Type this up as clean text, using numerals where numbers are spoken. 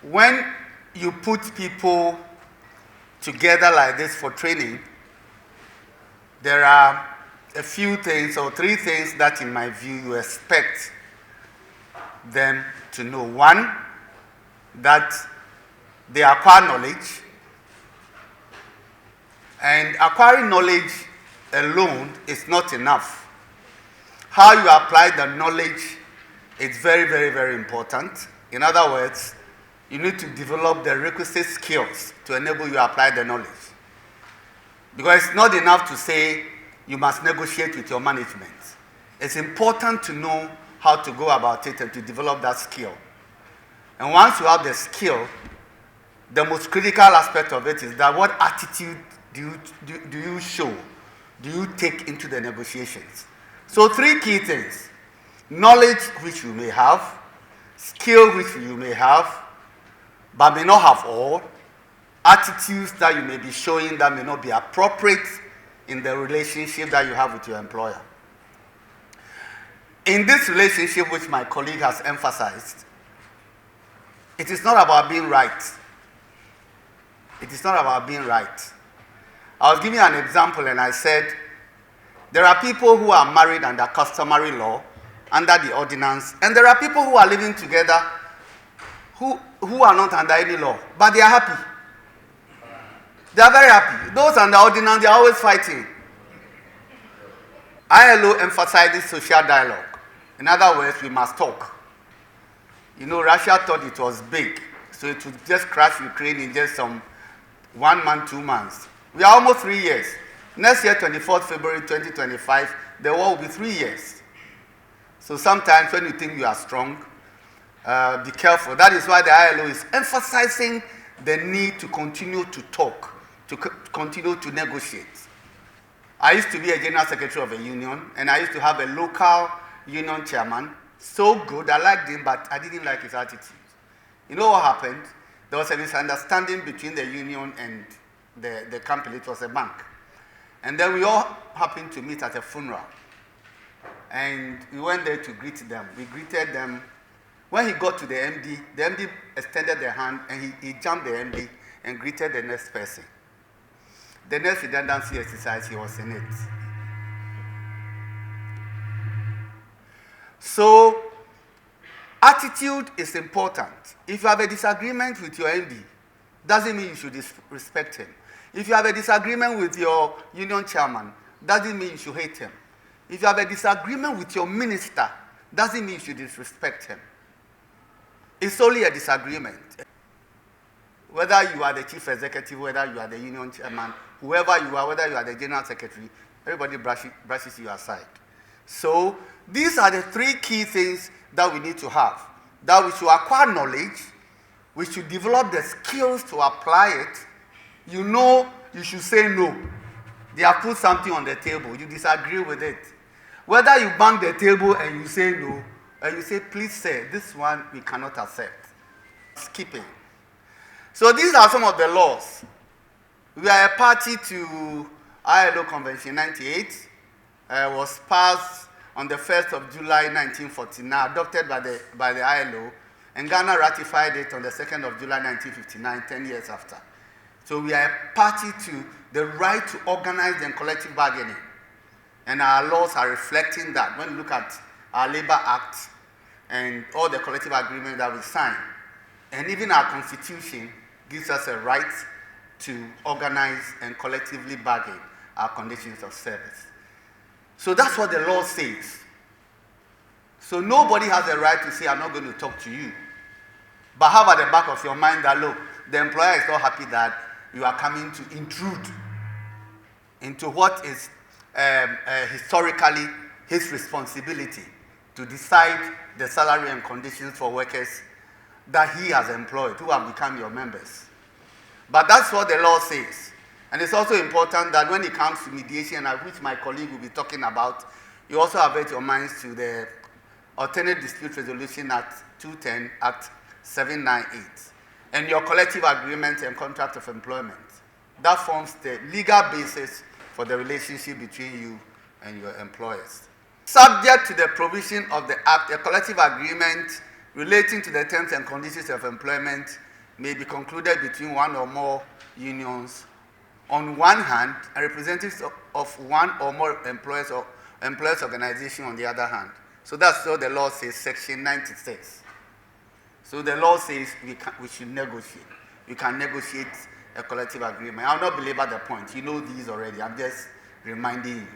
when you put people together like this for training, there are a few things or three things that in my view you expect them to know. One, that they acquire knowledge, and acquiring knowledge alone is not enough. How you apply the knowledge is very, very, very important. In other words, you need to develop the requisite skills to enable you to apply the knowledge. Because it's not enough to say you must negotiate with your management. It's important to know how to go about it and to develop that skill. And once you have the skill, the most critical aspect of it is that what attitude do you show, do you take into the negotiations? So three key things: knowledge which you may have, skill which you may have, but may not have all, attitudes that you may be showing that may not be appropriate in the relationship that you have with your employer. In this relationship, which my colleague has emphasized, it is not about being right. It is not about being right. I was giving an example and I said, there are people who are married under customary law, under the ordinance, and there are people who are living together who are not under any law, but they are happy. They are very happy. Those under ordinance, they are always fighting. ILO emphasizes social dialogue. In other words, we must talk. You know, Russia thought it was big, so it would just crush Ukraine in just some 1 month, 2 months. We are almost 3 years. Next year, 24th February 2025, the war will be 3 years. So sometimes when you think you are strong, be careful. That is why the ILO is emphasizing the need to continue to talk, to continue to negotiate. I used to be a general secretary of a union, and I used to have a local union chairman. So good, I liked him, but I didn't like his attitude. You know what happened? There was a misunderstanding between the union and the company. It was a bank. And then we all happened to meet at a funeral. And we went there to greet them. We greeted them. When he got to the MD extended the hand and he jumped the MD and greeted the next person. The next redundancy exercise, he was in it. So, attitude is important. If you have a disagreement with your MD, doesn't mean you should respect him. If you have a disagreement with your union chairman, doesn't mean you should hate him. If you have a disagreement with your minister, doesn't mean you should disrespect him. It's only a disagreement. Whether you are the chief executive, whether you are the union chairman, whoever you are, whether you are the general secretary, everybody brushes you aside. So these are the three key things that we need to have. That we should acquire knowledge, we should develop the skills to apply it. You know you should say no. They have put something on the table, you disagree with it. Whether you bang the table and you say no, and you say, please sir, this one we cannot accept. Skipping. So these are some of the laws. We are a party to ILO Convention 98. Was passed on the 1st of July 1949, adopted by the ILO, and Ghana ratified it on the 2nd of July 1959, 10 years after. So we are a party to the right to organize and collective bargaining. And our laws are reflecting that. When you look at our Labor Act and all the collective agreements that we sign, and even our Constitution gives us a right to organize and collectively bargain our conditions of service. So that's what the law says. So nobody has the right to say, I'm not going to talk to you. But have at the back of your mind that, look, the employer is not happy that you are coming to intrude into what is historically his responsibility to decide the salary and conditions for workers that he has employed, who have become your members. But that's what the law says. And it's also important that when it comes to mediation, which my colleague will be talking about, you also avert your minds to the Alternate Dispute Resolution Act 210, Act 798, and your collective agreement and contract of employment. That forms the legal basis for the relationship between you and your employers. Subject to the provision of the Act, a collective agreement relating to the terms and conditions of employment may be concluded between one or more unions on one hand, and representatives of one or more employers or employers organization on the other hand. So that's what the law says, section 96. So the law says we should negotiate. We can negotiate a collective agreement. I'll not belabor the point. You know these already. I'm just reminding you.